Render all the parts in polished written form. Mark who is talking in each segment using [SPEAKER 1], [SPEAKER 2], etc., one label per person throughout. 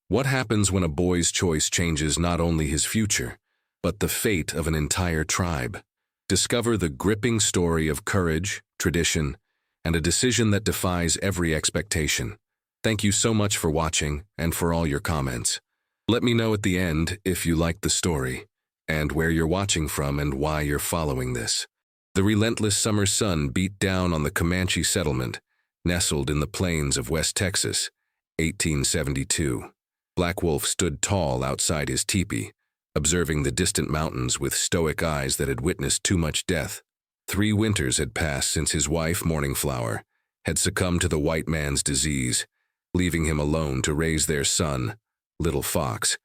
[SPEAKER 1] What happens when a boy's choice changes not only his future, but the fate of an entire tribe? Discover the gripping story of courage, tradition, and a decision that defies every expectation. Thank you so much for watching and for all your comments. Let me know at the end if you liked the story, and where you're watching from and why you're following this. The relentless summer sun beat down on the Comanche settlement, nestled in the plains of West Texas, 1872. Black Wolf stood tall outside his teepee, observing the distant mountains with stoic eyes that had witnessed too much death. 3 winters had passed since his wife, Morning Flower, had succumbed to the white man's disease, leaving him alone to raise their son, Little Fox,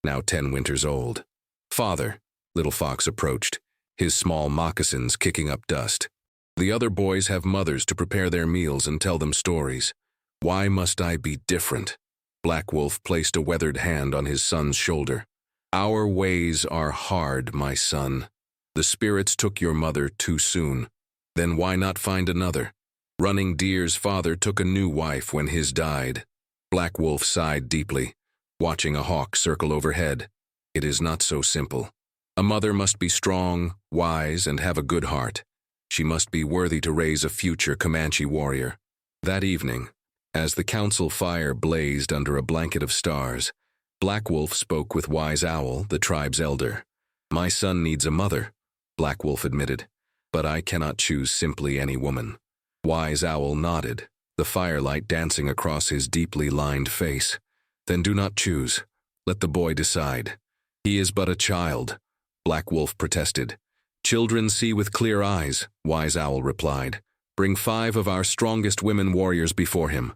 [SPEAKER 1] now 10 winters old. "Father," Little Fox approached, his small moccasins kicking up dust. "The other boys have mothers to prepare their meals and tell them stories. Why must I be different?" Black Wolf placed a weathered hand on his son's shoulder. "Our ways are hard, my son. The spirits took your mother too soon. Then why not find another? Running Deer's father took a new wife when his died." Black Wolf sighed deeply, watching a hawk circle overhead. "It is not so simple. A mother must be strong, wise, and have a good heart. She must be worthy to raise a future Comanche warrior." That evening, as the council fire blazed under a blanket of stars, Black Wolf spoke with Wise Owl, the tribe's elder. "My son needs a mother," Black Wolf admitted, "but I cannot choose simply any woman." Wise Owl nodded, the firelight dancing across his deeply lined face. "Then do not choose. Let the boy decide." "He is but a child," Black Wolf protested. "Children see with clear eyes," Wise Owl replied. "Bring 5 of our strongest women warriors before him.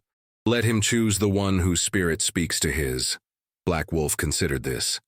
[SPEAKER 1] Let him choose the one whose spirit speaks to his." Black Wolf considered this.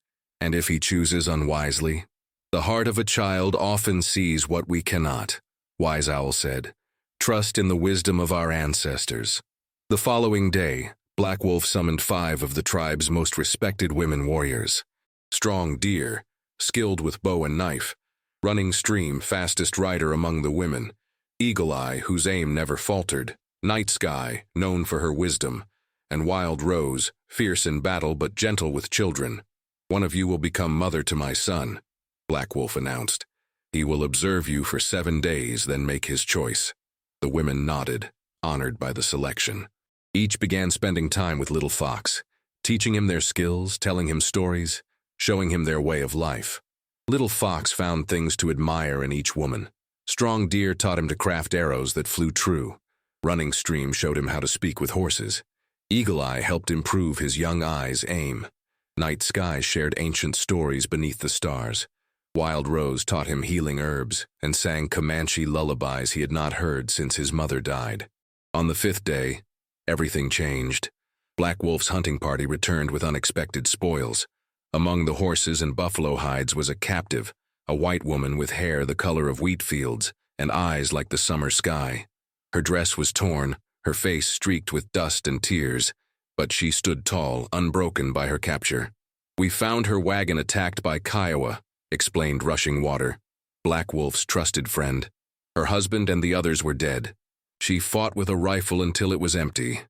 [SPEAKER 1] "And if he chooses unwisely?" "The heart of a child often sees what we cannot," Wise Owl said. "Trust in the wisdom of our ancestors." The following day, Black Wolf summoned 5 of the tribe's most respected women warriors. Strong Deer, skilled with bow and knife; Running Stream, fastest rider among the women; Eagle Eye, whose aim never faltered; Night Sky, known for her wisdom; and Wild Rose, fierce in battle but gentle with children. "One of you will become mother to my son," Black Wolf announced. "He will observe you for 7 days, then make his choice." The women nodded, honored by the selection. Each began spending time with Little Fox, teaching him their skills, telling him stories, showing him their way of life. Little Fox found things to admire in each woman. Strong Deer taught him to craft arrows that flew true. Running Stream showed him how to speak with horses. Eagle Eye helped improve his young eye's aim. Night Sky shared ancient stories beneath the stars. Wild Rose taught him healing herbs and sang Comanche lullabies he had not heard since his mother died. On the 5th day, everything changed. Black Wolf's hunting party returned with unexpected spoils. Among the horses and buffalo hides was a captive, a white woman with hair the color of wheat fields and eyes like the summer sky. Her dress was torn, her face streaked with dust and tears, but she stood tall, unbroken by her capture. "We found her wagon attacked by Kiowa," explained Rushing Water, Black Wolf's trusted friend. "Her husband and the others were dead. She fought with a rifle until it was empty."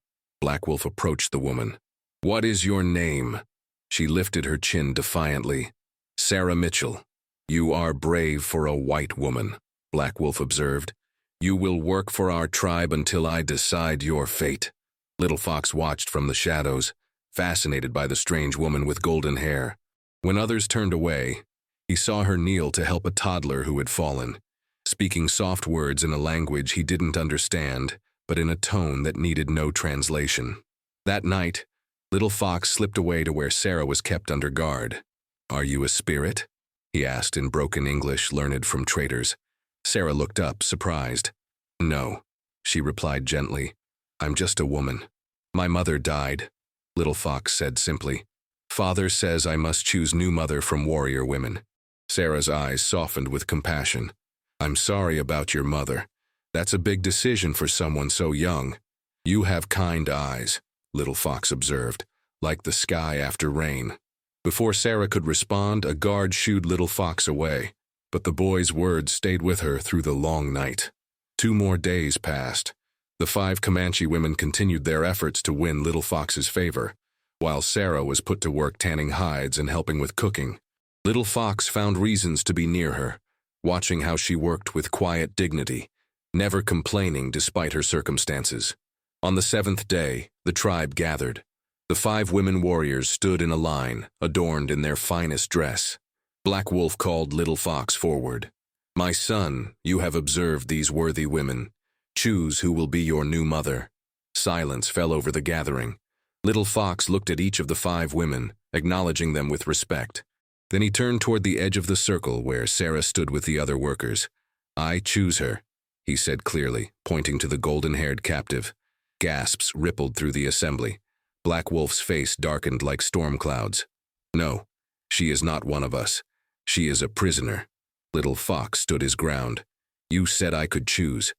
[SPEAKER 1] Black Wolf approached the woman. "What is your name?" She lifted her chin defiantly. "Sarah Mitchell." "You are brave for a white woman," Black Wolf observed. "You will work for our tribe until I decide your fate." Little Fox watched from the shadows, fascinated by the strange woman with golden hair. When others turned away, he saw her kneel to help a toddler who had fallen, speaking soft words in a language he didn't understand, but in a tone that needed no translation. That night, Little Fox slipped away to where Sarah was kept under guard. "Are you a spirit?" he asked in broken English learned from traders. Sarah looked up, surprised. "No," she replied gently. "I'm just a woman. My mother died," Little Fox said simply. "Father says I must choose new mother from warrior women." Sarah's eyes softened with compassion. "I'm sorry about your mother. That's a big decision for someone so young." "You have kind eyes," Little Fox observed, "like the sky after rain." Before Sarah could respond, a guard shooed Little Fox away, but the boy's words stayed with her through the long night. 2 more days passed. The 5 Comanche women continued their efforts to win Little Fox's favor. While Sarah was put to work tanning hides and helping with cooking, Little Fox found reasons to be near her, watching how she worked with quiet dignity, never complaining despite her circumstances. On the 7th day, the tribe gathered. The 5 women warriors stood in a line, adorned in their finest dress. Black Wolf called Little Fox forward. "My son, you have observed these worthy women. Choose who will be your new mother." Silence fell over the gathering. Little Fox looked at each of the 5 women, acknowledging them with respect. Then he turned toward the edge of the circle where Sarah stood with the other workers. "I choose her," he said clearly, pointing to the golden-haired captive. Gasps rippled through the assembly. Black Wolf's face darkened like storm clouds. "No, she is not one of us. She is a prisoner." Little Fox stood his ground. "You said I could choose.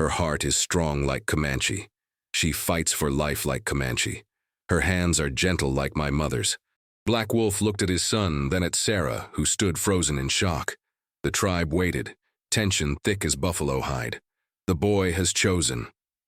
[SPEAKER 1] Her heart is strong like Comanche. She fights for life like Comanche. Her hands are gentle like my mother's." Black Wolf looked at his son, then at Sarah, who stood frozen in shock. The tribe waited, tension thick as buffalo hide. "The boy has chosen,"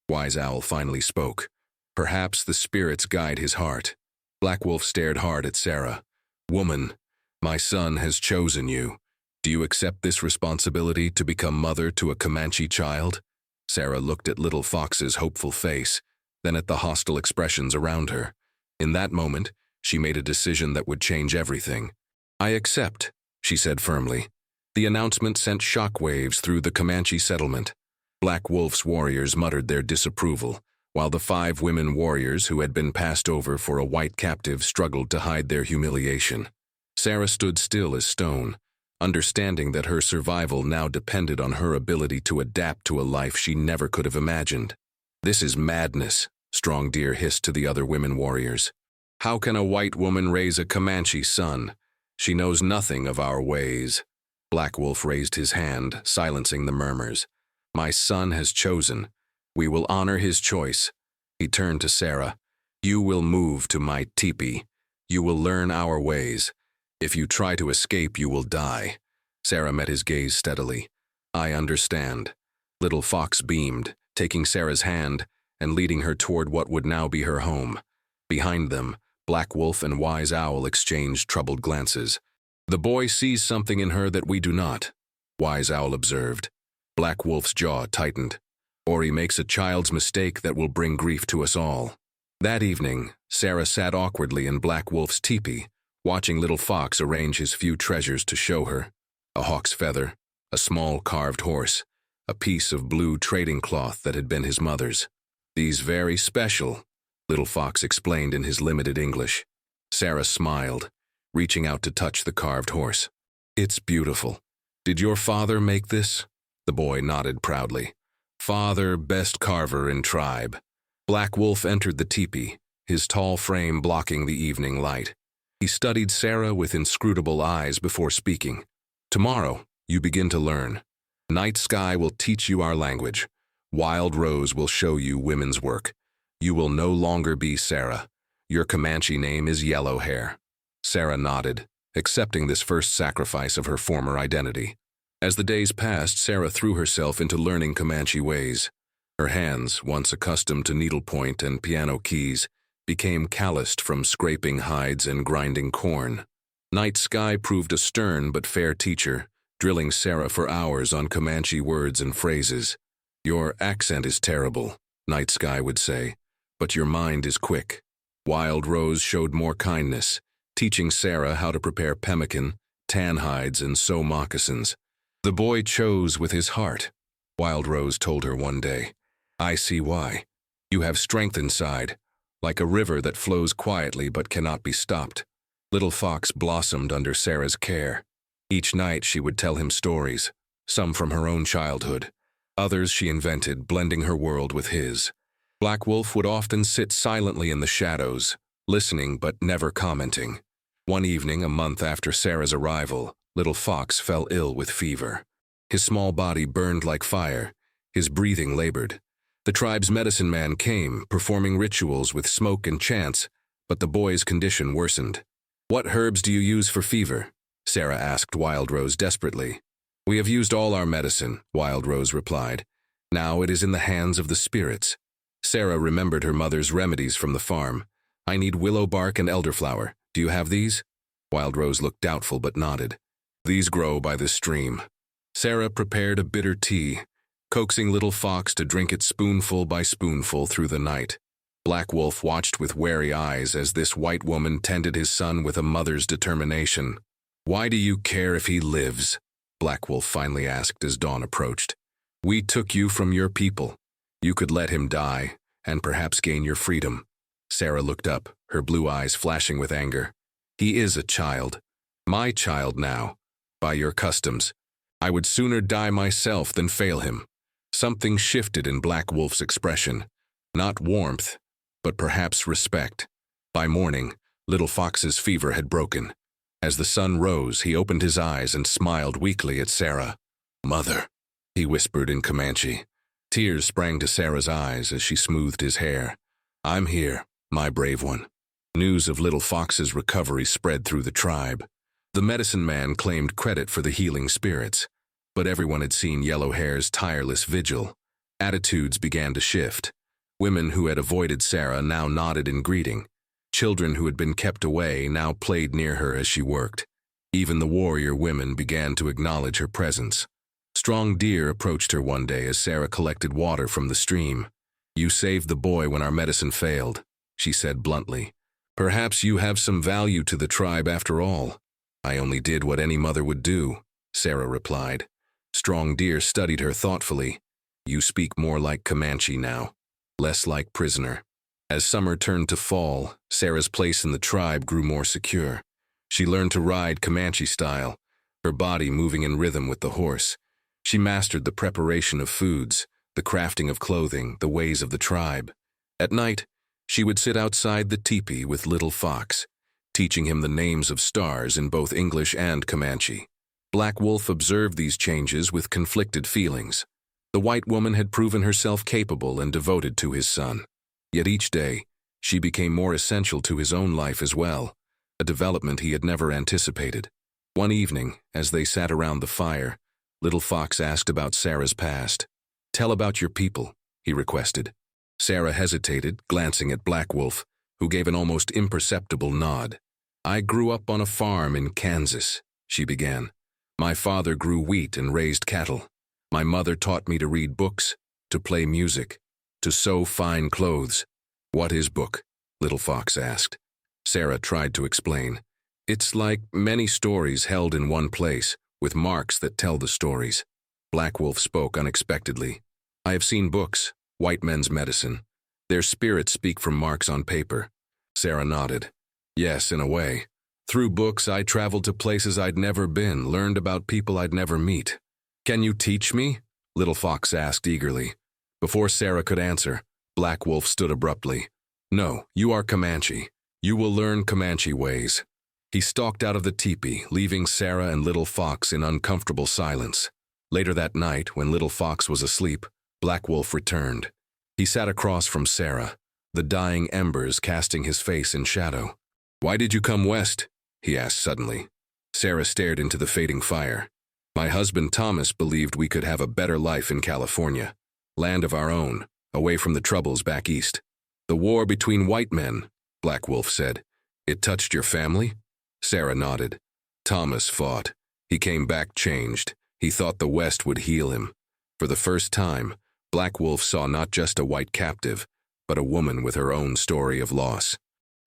[SPEAKER 1] Wise Owl finally spoke. "Perhaps the spirits guide his heart." Black Wolf stared hard at Sarah. "Woman, my son has chosen you. Do you accept this responsibility to become mother to a Comanche child?" Sarah looked at Little Fox's hopeful face, then at the hostile expressions around her. In that moment, she made a decision that would change everything. "I accept," she said firmly. The announcement sent shockwaves through the Comanche settlement. Black Wolf's warriors muttered their disapproval, while the 5 women warriors who had been passed over for a white captive struggled to hide their humiliation. Sarah stood still as stone, understanding that her survival now depended on her ability to adapt to a life she never could have imagined. "This is madness," Strong Deer hissed to the other women warriors. "How can a white woman raise a Comanche son? She knows nothing of our ways." Black Wolf raised his hand, silencing the murmurs. "My son has chosen. We will honor his choice." He turned to Sarah. "You will move to my teepee. You will learn our ways. If you try to escape, you will die." Sarah met his gaze steadily. "I understand." Little Fox beamed, taking Sarah's hand and leading her toward what would now be her home. Behind them, Black Wolf and Wise Owl exchanged troubled glances. "The boy sees something in her that we do not," Wise Owl observed. Black Wolf's jaw tightened. "Or he makes a child's mistake that will bring grief to us all." That evening, Sarah sat awkwardly in Black Wolf's teepee, watching Little Fox arrange his few treasures to show her. A hawk's feather, a small carved horse, a piece of blue trading cloth that had been his mother's. "These very special," Little Fox explained in his limited English. Sarah smiled, reaching out to touch the carved horse. "It's beautiful. Did your father make this?" The boy nodded proudly. "Father, best carver in tribe." Black Wolf entered the teepee, his tall frame blocking the evening light. He studied Sarah with inscrutable eyes before speaking. "Tomorrow, you begin to learn. Night Sky will teach you our language. Wild Rose will show you women's work. You will no longer be Sarah. Your Comanche name is Yellow Hair." Sarah nodded, accepting this first sacrifice of her former identity. As the days passed, Sarah threw herself into learning Comanche ways. Her hands, once accustomed to needlepoint and piano keys, became calloused from scraping hides and grinding corn. Night Sky proved a stern but fair teacher, drilling Sarah for hours on Comanche words and phrases. "Your accent is terrible," Night Sky would say, "but your mind is quick." Wild Rose showed more kindness, teaching Sarah how to prepare pemmican, tan hides, and sew moccasins. "The boy chose with his heart," Wild Rose told her one day. "I see why. You have strength inside, like a river that flows quietly but cannot be stopped." Little Fox blossomed under Sarah's care. Each night she would tell him stories, some from her own childhood. Others she invented, blending her world with his. Black Wolf would often sit silently in the shadows, listening but never commenting. One evening, a month after Sarah's arrival, Little Fox fell ill with fever. His small body burned like fire. His breathing labored. The tribe's medicine man came, performing rituals with smoke and chants, but the boy's condition worsened. "What herbs do you use for fever?" Sarah asked Wild Rose desperately. "We have used all our medicine," Wild Rose replied. "Now it is in the hands of the spirits." Sarah remembered her mother's remedies from the farm, I need willow bark and elderflower. Do you have these? Wild Rose looked doubtful but nodded. These grow by the stream. Sarah prepared a bitter tea, coaxing Little Fox to drink it spoonful by spoonful through the night. Black Wolf watched with wary eyes as this white woman tended his son with a mother's determination. Why do you care if he lives? Black Wolf finally asked as dawn approached. We took you from your people. You could let him die, and perhaps gain your freedom. Sarah looked up, her blue eyes flashing with anger. He is a child. My child now. By your customs. I would sooner die myself than fail him. Something shifted in Black Wolf's expression. Not warmth, but perhaps respect. By morning, Little Fox's fever had broken. As the sun rose, he opened his eyes and smiled weakly at Sarah. Mother, he whispered in Comanche. Tears sprang to Sarah's eyes as she smoothed his hair. I'm here, my brave one. News of Little Fox's recovery spread through the tribe. The medicine man claimed credit for the healing spirits, but everyone had seen Yellowhair's tireless vigil. Attitudes began to shift. Women who had avoided Sarah now nodded in greeting. Children who had been kept away now played near her as she worked. Even the warrior women began to acknowledge her presence. Strong Deer approached her one day as Sarah collected water from the stream. You saved the boy when our medicine failed, she said bluntly. Perhaps you have some value to the tribe after all. I only did what any mother would do, Sarah replied. Strong Deer studied her thoughtfully. You speak more like Comanche now, less like prisoner. As summer turned to fall, Sarah's place in the tribe grew more secure. She learned to ride Comanche style, her body moving in rhythm with the horse. She mastered the preparation of foods, the crafting of clothing, the ways of the tribe. At night, she would sit outside the teepee with Little Fox, teaching him the names of stars in both English and Comanche. Black Wolf observed these changes with conflicted feelings. The white woman had proven herself capable and devoted to his son. Yet each day, she became more essential to his own life as well, a development he had never anticipated. One evening, as they sat around the fire, Little Fox asked about Sarah's past. Tell about your people, he requested. Sarah hesitated, glancing at Black Wolf, who gave an almost imperceptible nod. I grew up on a farm in Kansas, she began. My father grew wheat and raised cattle. My mother taught me to read books, to play music, to sew fine clothes. What is book? Little Fox asked. Sarah tried to explain. It's like many stories held in one place, with marks that tell the stories. Black Wolf spoke unexpectedly. I have seen books, white men's medicine. Their spirits speak from marks on paper. Sarah nodded. Yes, in a way. Through books, I traveled to places I'd never been, learned about people I'd never meet. Can you teach me? Little Fox asked eagerly. Before Sarah could answer, Black Wolf stood abruptly. No, you are Comanche. You will learn Comanche ways. He stalked out of the teepee, leaving Sarah and Little Fox in uncomfortable silence. Later that night, when Little Fox was asleep, Black Wolf returned. He sat across from Sarah, the dying embers casting his face in shadow. Why did you come west? He asked suddenly. Sarah stared into the fading fire. My husband Thomas believed we could have a better life in California, land of our own, away from the troubles back east. The war between white men, Black Wolf said. It touched your family? Sarah nodded. Thomas fought. He came back changed. He thought the West would heal him. For the first time, Black Wolf saw not just a white captive, but a woman with her own story of loss.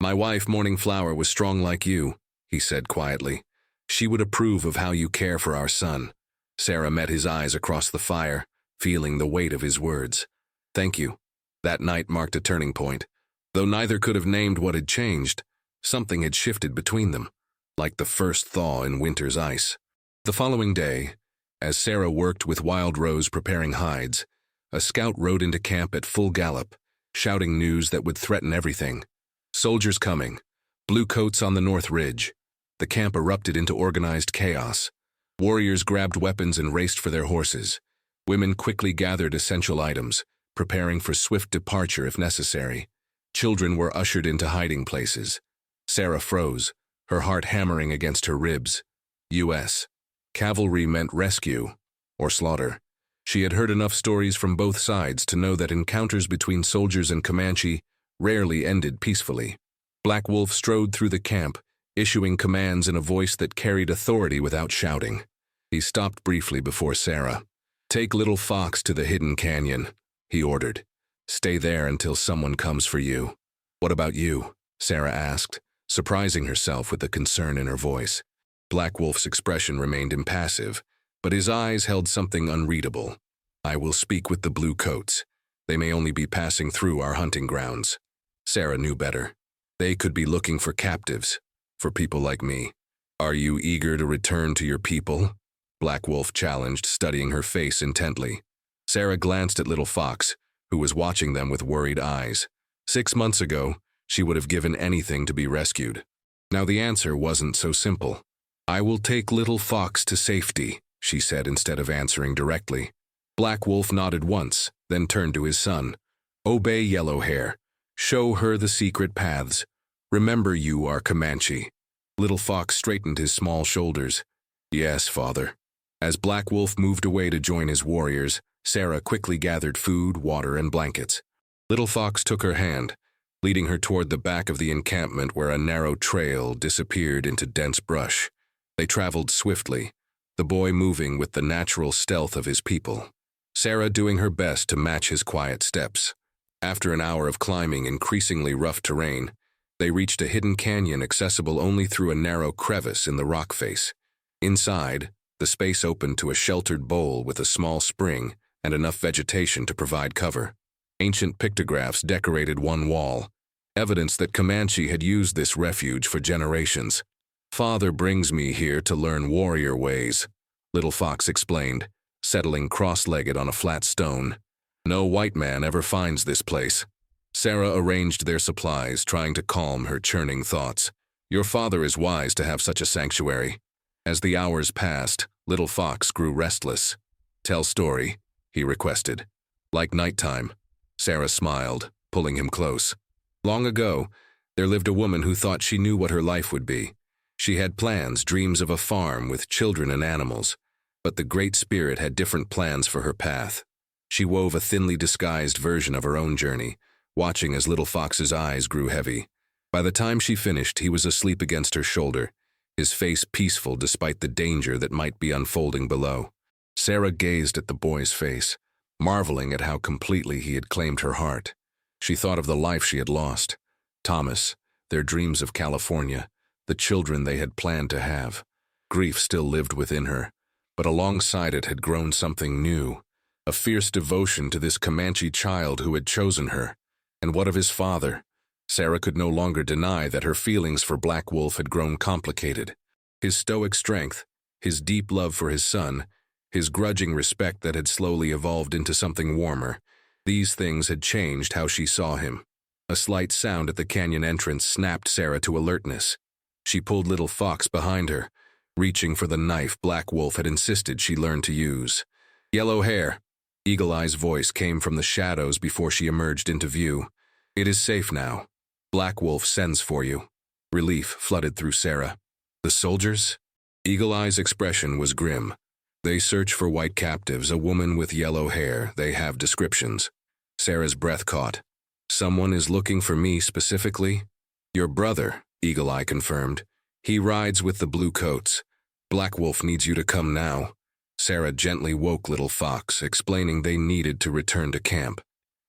[SPEAKER 1] My wife, Morning Flower, was strong like you, he said quietly. She would approve of how you care for our son. Sarah met his eyes across the fire, feeling the weight of his words. Thank you. That night marked a turning point. Though neither could have named what had changed, something had shifted between them, like the first thaw in winter's ice. The following day, as Sarah worked with Wild Rose preparing hides, a scout rode into camp at full gallop, shouting news that would threaten everything. Soldiers coming. Blue coats on the North Ridge. The camp erupted into organized chaos. Warriors grabbed weapons and raced for their horses. Women quickly gathered essential items, preparing for swift departure if necessary. Children were ushered into hiding places. Sarah froze, her heart hammering against her ribs. U.S. Cavalry meant rescue, or slaughter. She had heard enough stories from both sides to know that encounters between soldiers and Comanche rarely ended peacefully. Black Wolf strode through the camp, issuing commands in a voice that carried authority without shouting. He stopped briefly before Sarah. "Take Little Fox to the hidden canyon," he ordered. "Stay there until someone comes for you." "What about you?" Sarah asked, surprising herself with the concern in her voice. Black Wolf's expression remained impassive, but his eyes held something unreadable. "I will speak with the Blue Coats. They may only be passing through our hunting grounds." Sarah knew better. They could be looking for captives, for people like me. "Are you eager to return to your people?" Black Wolf challenged, studying her face intently. Sarah glanced at Little Fox, who was watching them with worried eyes. 6 months ago, she would have given anything to be rescued. Now the answer wasn't so simple. "I will take Little Fox to safety," she said instead of answering directly. Black Wolf nodded once, then turned to his son. "Obey Yellowhair. Show her the secret paths. Remember you are Comanche." Little Fox straightened his small shoulders. "Yes, father." As Black Wolf moved away to join his warriors, Sarah quickly gathered food, water, and blankets. Little Fox took her hand, leading her toward the back of the encampment where a narrow trail disappeared into dense brush. They traveled swiftly, the boy moving with the natural stealth of his people, Sarah doing her best to match his quiet steps. After an hour of climbing increasingly rough terrain, they reached a hidden canyon accessible only through a narrow crevice in the rock face. Inside, the space opened to a sheltered bowl with a small spring and enough vegetation to provide cover. Ancient pictographs decorated one wall, evidence that Comanche had used this refuge for generations. "Father brings me here to learn warrior ways," Little Fox explained, settling cross-legged on a flat stone. "No white man ever finds this place." Sarah arranged their supplies, trying to calm her churning thoughts. "Your father is wise to have such a sanctuary." As the hours passed, Little Fox grew restless. "Tell story," he requested. "Like nighttime." Sarah smiled, pulling him close. "Long ago, there lived a woman who thought she knew what her life would be. She had plans, dreams of a farm with children and animals, but the Great Spirit had different plans for her path. She wove a thinly disguised version of her own journey, watching as Little Fox's eyes grew heavy. By the time she finished, he was asleep against her shoulder, his face peaceful despite the danger that might be unfolding below. Sarah gazed at the boy's face, marveling at how completely he had claimed her heart. She thought of the life she had lost, Thomas, their dreams of California, the children they had planned to have. Grief still lived within her, but alongside it had grown something new, a fierce devotion to this Comanche child who had chosen her. And what of his father? Sarah could no longer deny that her feelings for Black Wolf had grown complicated. His stoic strength, his deep love for his son, his grudging respect that had slowly evolved into something warmer, these things had changed how she saw him. A slight sound at the canyon entrance snapped Sarah to alertness. She pulled Little Fox behind her, reaching for the knife Black Wolf had insisted she learn to use. "Yellowhair," Eagle Eye's voice came from the shadows before she emerged into view. "It is safe now. Black Wolf sends for you." Relief flooded through Sarah. "The soldiers?" Eagle Eye's expression was grim. "They search for white captives, a woman with yellow hair. They have descriptions." Sarah's breath caught. "Someone is looking for me specifically?" "Your brother," Eagle Eye confirmed. "He rides with the Blue Coats. Black Wolf needs you to come now." Sarah gently woke Little Fox, explaining they needed to return to camp.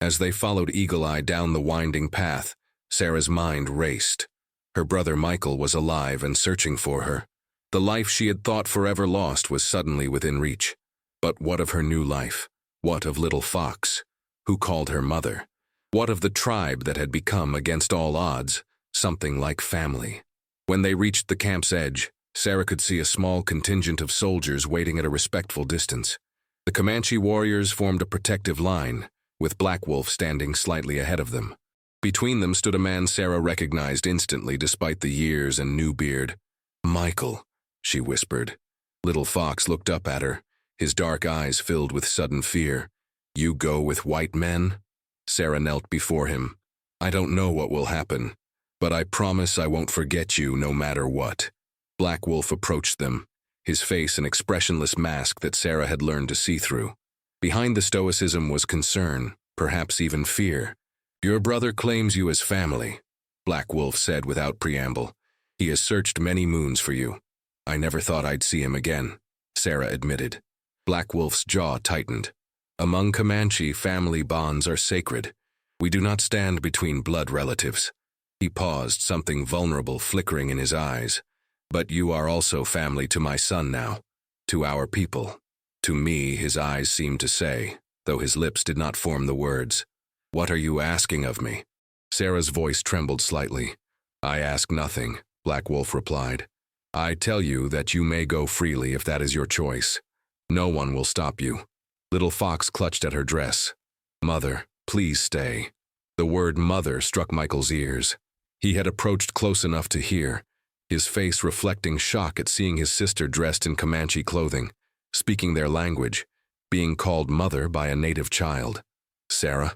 [SPEAKER 1] As they followed Eagle Eye down the winding path, Sarah's mind raced. Her brother Michael was alive and searching for her. The life she had thought forever lost was suddenly within reach. But what of her new life? What of Little Fox, who called her mother? What of the tribe that had become, against all odds, something like family? When they reached the camp's edge, Sarah could see a small contingent of soldiers waiting at a respectful distance. The Comanche warriors formed a protective line, with Black Wolf standing slightly ahead of them. Between them stood a man Sarah recognized instantly despite the years and new beard. "Michael," she whispered. Little Fox looked up at her, his dark eyes filled with sudden fear. "You go with white men?" Sarah knelt before him. "I don't know what will happen, but I promise I won't forget you no matter what." Black Wolf approached them, his face an expressionless mask that Sarah had learned to see through. Behind the stoicism was concern, perhaps even fear. "Your brother claims you as family. Black Wolf said without preamble. He has searched many moons for you. I never thought I'd see him again, Sarah admitted. Black Wolf's jaw tightened. Among Comanche, family bonds are sacred. We do not stand between blood relatives. He paused, something vulnerable flickering in his eyes. But you are also family to my son now, to our people. To me, his eyes seemed to say, though his lips did not form the words. What are you asking of me? Sarah's voice trembled slightly. I ask nothing, Black Wolf replied. I tell you that you may go freely if that is your choice. No one will stop you. Little Fox clutched at her dress. Mother, please stay. The word mother struck Michael's ears. He had approached close enough to hear, his face reflecting shock at seeing his sister dressed in Comanche clothing, speaking their language, being called mother by a native child. Sarah?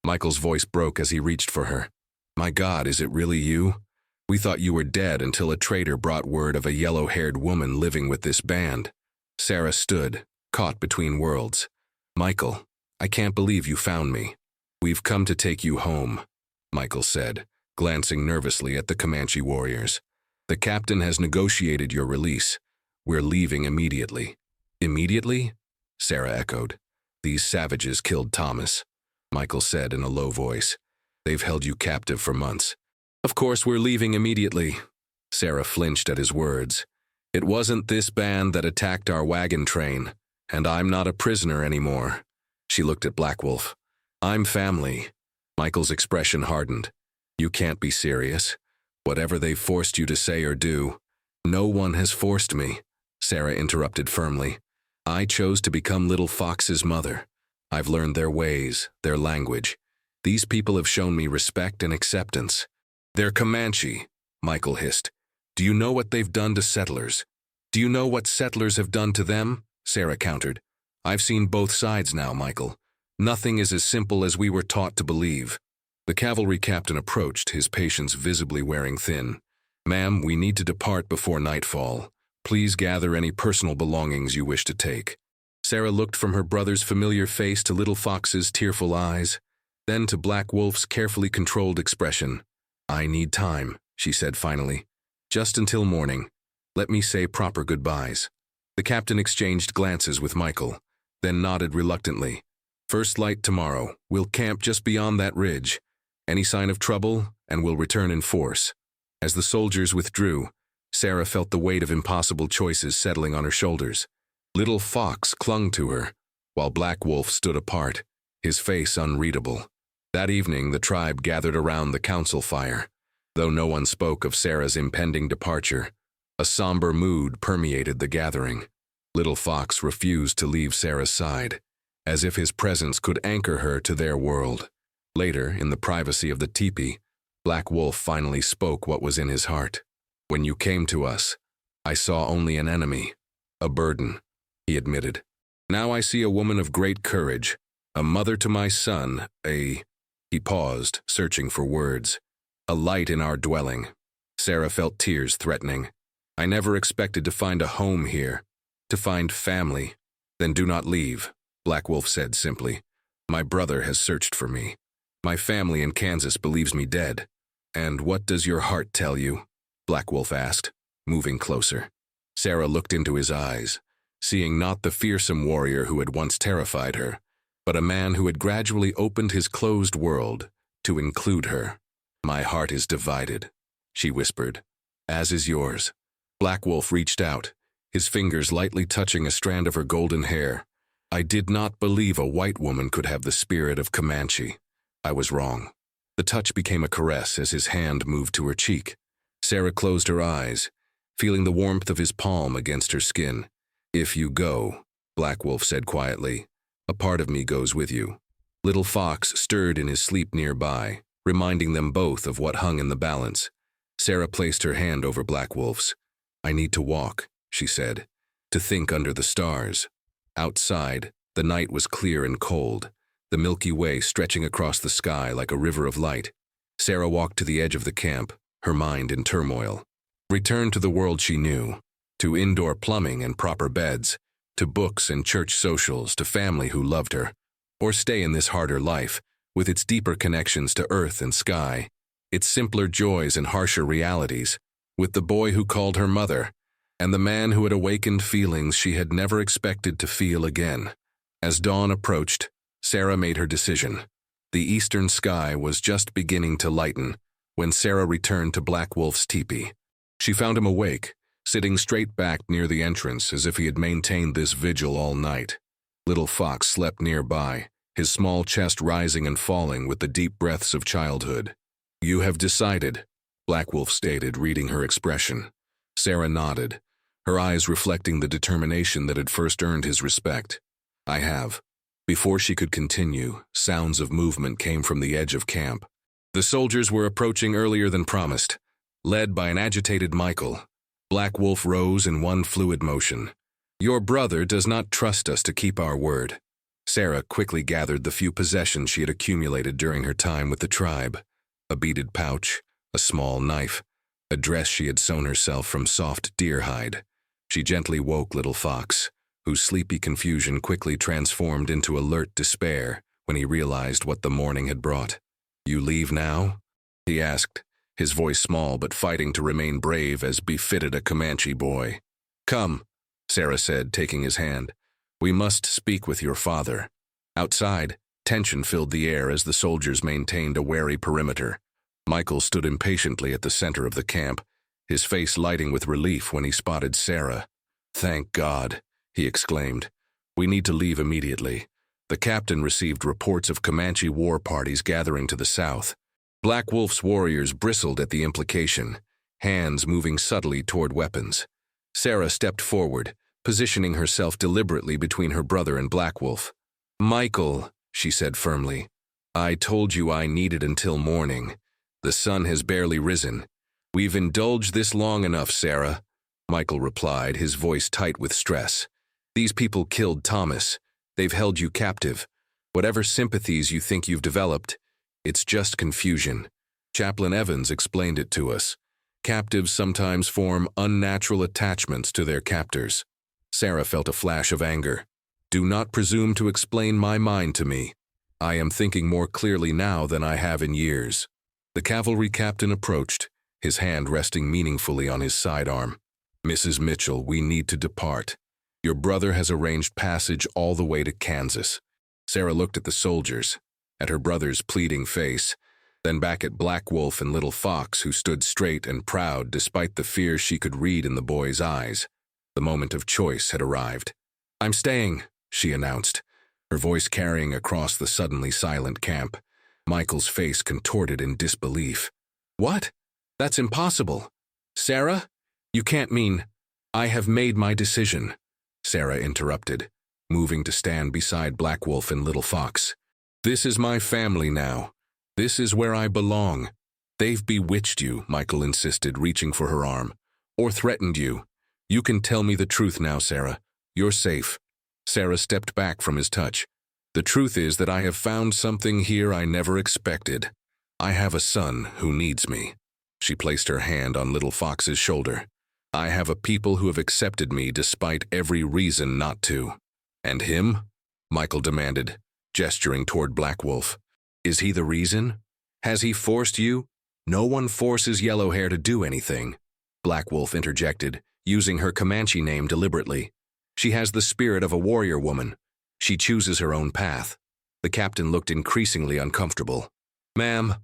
[SPEAKER 1] Michael's voice broke as he reached for her. My God, is it really you? We thought you were dead until a trader brought word of a yellow-haired woman living with this band. Sarah stood, caught between worlds. Michael, I can't believe you found me. We've come to take you home, Michael said, glancing nervously at the Comanche warriors. The captain has negotiated your release. We're leaving immediately. Immediately? Sarah echoed. These savages killed Thomas, Michael said in a low voice. They've held you captive for months. Of course we're leaving immediately. Sarah flinched at his words. It wasn't this band that attacked our wagon train, and I'm not a prisoner anymore. She looked at Black Wolf. I'm family. Michael's expression hardened. You can't be serious. Whatever they've forced you to say or do. No one has forced me, Sarah interrupted firmly. I chose to become Little Fox's mother. I've learned their ways, their language. These people have shown me respect and acceptance. They're Comanche, Michael hissed. Do you know what they've done to settlers? Do you know what settlers have done to them? Sarah countered. I've seen both sides now, Michael. Nothing is as simple as we were taught to believe. The cavalry captain approached, his patience visibly wearing thin. Ma'am, we need to depart before nightfall. Please gather any personal belongings you wish to take. Sarah looked from her brother's familiar face to Little Fox's tearful eyes, then to Black Wolf's carefully controlled expression. I need time, she said finally. Just until morning. Let me say proper goodbyes. The captain exchanged glances with Michael, then nodded reluctantly. First light tomorrow. We'll camp just beyond that ridge. Any sign of trouble, and we'll return in force. As the soldiers withdrew, Sarah felt the weight of impossible choices settling on her shoulders. Little Fox clung to her, while Black Wolf stood apart, his face unreadable. That evening, the tribe gathered around the council fire. Though no one spoke of Sarah's impending departure, a somber mood permeated the gathering. Little Fox refused to leave Sarah's side, as if his presence could anchor her to their world. Later, in the privacy of the teepee, Black Wolf finally spoke what was in his heart. When you came to us, I saw only an enemy, a burden, he admitted. Now I see a woman of great courage, a mother to my son, He paused, searching for words. A light in our dwelling. Sarah felt tears threatening. I never expected to find a home here, to find family. Then do not leave, Black Wolf said simply. My brother has searched for me. My family in Kansas believes me dead. And what does your heart tell you? Black Wolf asked, moving closer. Sarah looked into his eyes, seeing not the fearsome warrior who had once terrified her, but a man who had gradually opened his closed world to include her. My heart is divided, she whispered, as is yours. Black Wolf reached out, his fingers lightly touching a strand of her golden hair. I did not believe a white woman could have the spirit of Comanche. I was wrong. The touch became a caress as his hand moved to her cheek. Sarah closed her eyes, feeling the warmth of his palm against her skin. If you go, Black Wolf said quietly, a part of me goes with you. Little Fox stirred in his sleep nearby, reminding them both of what hung in the balance. Sarah placed her hand over Black Wolf's. I need to walk, she said, to think under the stars. Outside, the night was clear and cold, the Milky Way stretching across the sky like a river of light. Sarah walked to the edge of the camp, her mind in turmoil. Return to the world she knew, to indoor plumbing and proper beds, to books and church socials, to family who loved her, or stay in this harder life, with its deeper connections to earth and sky. its simpler joys and harsher realities, with the boy who called her mother, and the man who had awakened feelings she had never expected to feel again. As dawn approached, Sarah made her decision. The eastern sky was just beginning to lighten when Sarah returned to Black Wolf's teepee. She found him awake, sitting straight back near the entrance as if he had maintained this vigil all night. Little Fox slept nearby, his small chest rising and falling with the deep breaths of childhood. "You have decided," Black Wolf stated, reading her expression. Sarah nodded, her eyes reflecting the determination that had first earned his respect. "I have." Before she could continue, sounds of movement came from the edge of camp. The soldiers were approaching earlier than promised. Led by an agitated Michael, Black Wolf rose in one fluid motion. "Your brother does not trust us to keep our word." Sarah quickly gathered the few possessions she had accumulated during her time with the tribe. A beaded pouch, a small knife, a dress she had sewn herself from soft deer hide. She gently woke Little Fox, whose sleepy confusion quickly transformed into alert despair when he realized what the morning had brought. "You leave now?" he asked, his voice small but fighting to remain brave as befitted a Comanche boy. "Come," Sarah said, taking his hand. "We must speak with your father." Outside, tension filled the air as the soldiers maintained a wary perimeter. Michael stood impatiently at the center of the camp, his face lighting with relief when he spotted Sarah. "Thank God," he exclaimed. "We need to leave immediately." The captain received reports of Comanche war parties gathering to the south. Black Wolf's warriors bristled at the implication, hands moving subtly toward weapons. Sarah stepped forward, positioning herself deliberately between her brother and Black Wolf. "Michael," she said firmly, "I told you I needed until morning. The sun has barely risen. We've indulged this long enough, Sarah," Michael replied, his voice tight with stress. "These people killed Thomas. They've held you captive. Whatever sympathies you think you've developed, it's just confusion. Chaplain Evans explained it to us. Captives sometimes form unnatural attachments to their captors." Sarah felt a flash of anger. "Do not presume to explain my mind to me. I am thinking more clearly now than I have in years." The cavalry captain approached, his hand resting meaningfully on his sidearm. "Mrs. Mitchell, we need to depart. Your brother has arranged passage all the way to Kansas." Sarah looked at the soldiers, at her brother's pleading face, then back at Black Wolf and Little Fox, who stood straight and proud despite the fear she could read in the boy's eyes. The moment of choice had arrived. "I'm staying," she announced, her voice carrying across the suddenly silent camp. Michael's face contorted in disbelief. "What? That's impossible. Sarah? You can't mean—" "I have made my decision," Sarah interrupted, moving to stand beside Black Wolf and Little Fox. "This is my family now. This is where I belong." "They've bewitched you," Michael insisted, reaching for her arm. "Or threatened you. You can tell me the truth now, Sarah. You're safe." Sarah stepped back from his touch. "The truth is that I have found something here I never expected. I have a son who needs me." She placed her hand on Little Fox's shoulder. "I have a people who have accepted me despite every reason not to." "And him?" Michael demanded, gesturing toward Black Wolf. "Is he the reason? Has he forced you?" "No one forces Yellowhair to do anything," Black Wolf interjected, using her Comanche name deliberately. "She has the spirit of a warrior woman. She chooses her own path." The captain looked increasingly uncomfortable. "Ma'am,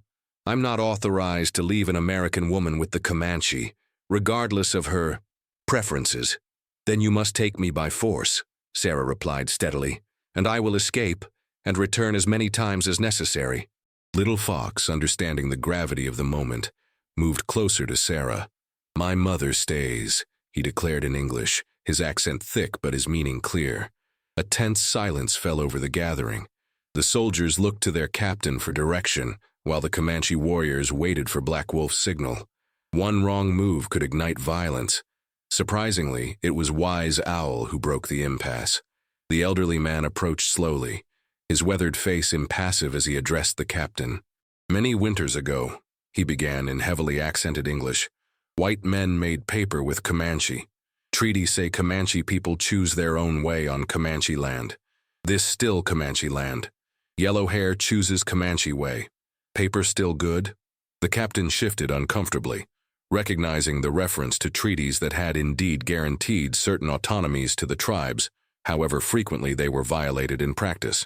[SPEAKER 1] I'm not authorized to leave an American woman with the Comanche, regardless of her preferences." "Then you must take me by force," Sarah replied steadily, "and I will escape and return as many times as necessary." Little Fox, understanding the gravity of the moment, moved closer to Sarah. "My mother stays," he declared in English, his accent thick but his meaning clear. A tense silence fell over the gathering. The soldiers looked to their captain for direction, while the Comanche warriors waited for Black Wolf's signal. One wrong move could ignite violence. Surprisingly, it was Wise Owl who broke the impasse. The elderly man approached slowly, his weathered face impassive as he addressed the captain. "Many winters ago," he began in heavily accented English, "white men made paper with Comanche. Treaties say Comanche people choose their own way on Comanche land. This still Comanche land. Yellowhair chooses Comanche way. Paper still good?" The captain shifted uncomfortably, recognizing the reference to treaties that had indeed guaranteed certain autonomies to the tribes, however frequently they were violated in practice.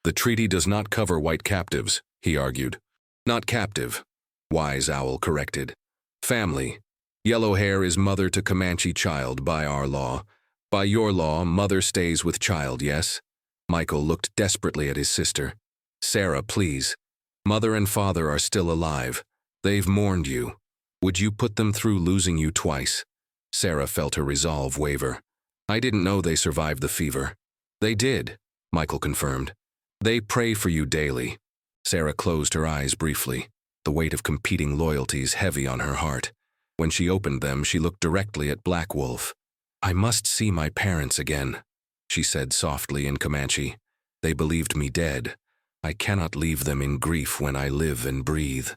[SPEAKER 1] The treaty does not cover white captives, he argued. Not captive, Wise Owl corrected. Family. Yellow Hair is mother to Comanche child by our law. By your law, mother stays with child, yes? Michael looked desperately at his sister. Sarah, please. Mother and father are still alive. They've mourned you. Would you put them through losing you twice? Sarah felt her resolve waver. I didn't know they survived the fever. They did, Michael confirmed. They pray for you daily. Sarah closed her eyes briefly, the weight of competing loyalties heavy on her heart. When she opened them, she looked directly at Black Wolf. I must see my parents again, she said softly in Comanche. They believed me dead. I cannot leave them in grief when I live and breathe.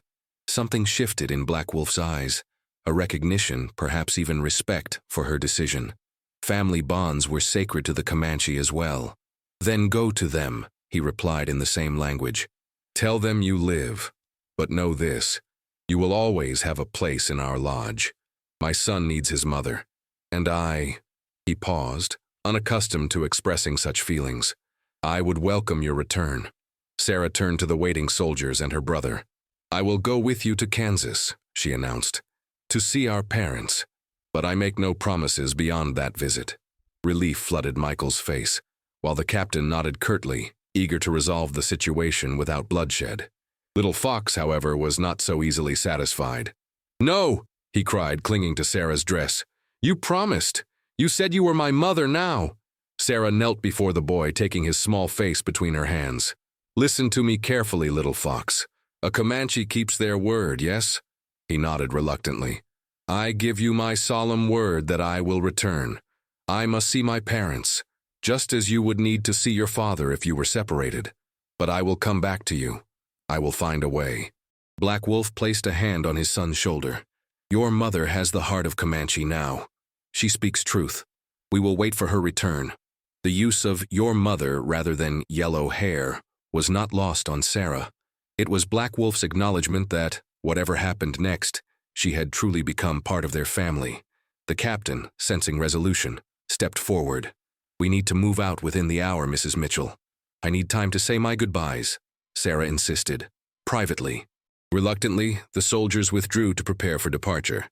[SPEAKER 1] Something shifted in Black Wolf's eyes, a recognition, perhaps even respect, for her decision. Family bonds were sacred to the Comanche as well. Then go to them, he replied in the same language. Tell them you live, but know this, you will always have a place in our lodge. My son needs his mother, and I, he paused, unaccustomed to expressing such feelings. I would welcome your return. Sarah turned to the waiting soldiers and her brother. I will go with you to Kansas, she announced, to see our parents, but I make no promises beyond that visit. Relief flooded Michael's face, while the captain nodded curtly, eager to resolve the situation without bloodshed. Little Fox, however, was not so easily satisfied. No, he cried, clinging to Sarah's dress. You promised. You said you were my mother now. Sarah knelt before the boy, taking his small face between her hands. Listen to me carefully, Little Fox. A Comanche keeps their word, yes? He nodded reluctantly. I give you my solemn word that I will return. I must see my parents, just as you would need to see your father if you were separated. But I will come back to you. I will find a way. Black Wolf placed a hand on his son's shoulder. Your mother has the heart of Comanche now. She speaks truth. We will wait for her return. The use of your mother rather than yellow hair was not lost on Sarah. It was Black Wolf's acknowledgement that, whatever happened next, she had truly become part of their family. The captain, sensing resolution, stepped forward. We need to move out within the hour, Mrs. Mitchell. I need time to say my goodbyes, Sarah insisted, privately. Reluctantly, the soldiers withdrew to prepare for departure.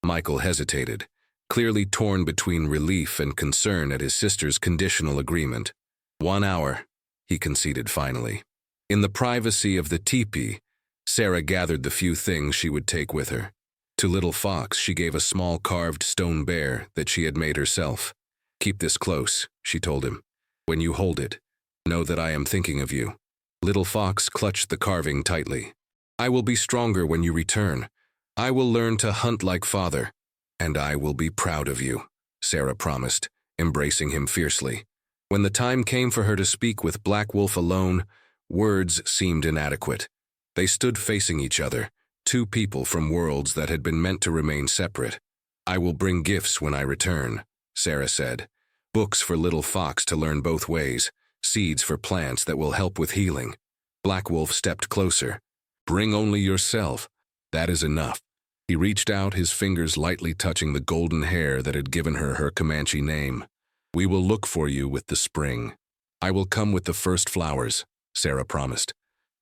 [SPEAKER 1] Michael hesitated, clearly torn between relief and concern at his sister's conditional agreement. 1 hour, he conceded finally. In the privacy of the teepee, Sarah gathered the few things she would take with her. To Little Fox, she gave a small carved stone bear that she had made herself. Keep this close, she told him. When you hold it, know that I am thinking of you. Little Fox clutched the carving tightly. I will be stronger when you return. I will learn to hunt like father, and I will be proud of you, Sarah promised, embracing him fiercely. When the time came for her to speak with Black Wolf alone, words seemed inadequate. They stood facing each other, two people from worlds that had been meant to remain separate. I will bring gifts when I return, Sarah said. Books for Little Fox to learn both ways, seeds for plants that will help with healing. Black Wolf stepped closer. Bring only yourself. That is enough. He reached out, his fingers lightly touching the golden hair that had given her her Comanche name. We will look for you with the spring. I will come with the first flowers, Sarah promised.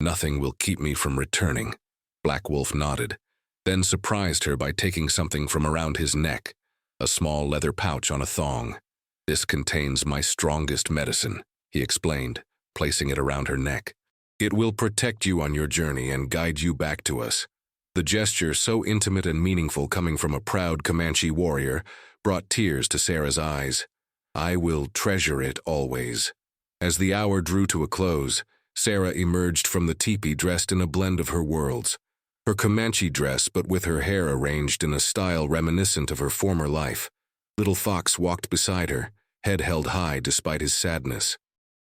[SPEAKER 1] Nothing will keep me from returning. Black Wolf nodded, then surprised her by taking something from around his neck, a small leather pouch on a thong. This contains my strongest medicine, he explained, placing it around her neck. It will protect you on your journey and guide you back to us. The gesture, so intimate and meaningful coming from a proud Comanche warrior, brought tears to Sarah's eyes. I will treasure it always. As the hour drew to a close, Sarah emerged from the teepee dressed in a blend of her worlds. Her Comanche dress, but with her hair arranged in a style reminiscent of her former life. Little Fox walked beside her, head held high despite his sadness.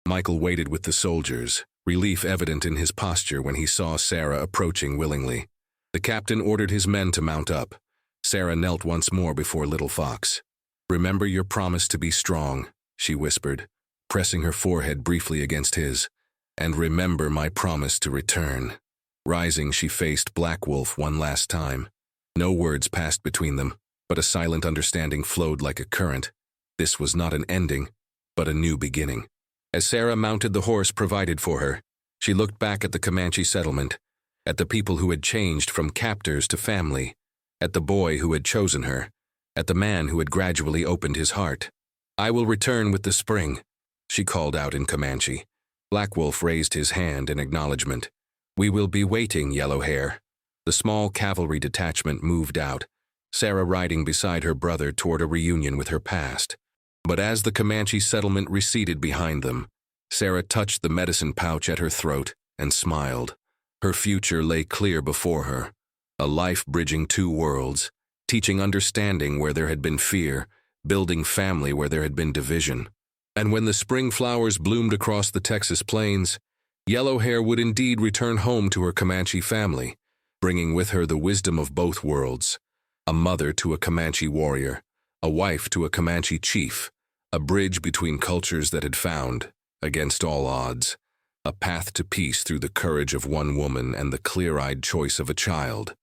[SPEAKER 1] Michael waited with the soldiers, relief evident in his posture when he saw Sarah approaching willingly. The captain ordered his men to mount up. Sarah knelt once more before Little Fox. Remember your promise to be strong, she whispered, pressing her forehead briefly against his. And remember my promise to return. Rising, she faced Black Wolf one last time. No words passed between them, but a silent understanding flowed like a current. This was not an ending, but a new beginning. As Sarah mounted the horse provided for her, she looked back at the Comanche settlement, at the people who had changed from captors to family, at the boy who had chosen her, at the man who had gradually opened his heart. "I will return with the spring," she called out in Comanche. Black Wolf raised his hand in acknowledgement. "We will be waiting, Yellow Hair." The small cavalry detachment moved out, Sarah riding beside her brother toward a reunion with her past. But as the Comanche settlement receded behind them, Sarah touched the medicine pouch at her throat and smiled. Her future lay clear before her, a life bridging two worlds, teaching understanding where there had been fear, building family where there had been division. And when the spring flowers bloomed across the Texas plains, Yellow Hair would indeed return home to her Comanche family, bringing with her the wisdom of both worlds, a mother to a Comanche warrior, a wife to a Comanche chief, a bridge between cultures that had found, against all odds, a path to peace through the courage of one woman and the clear-eyed choice of a child.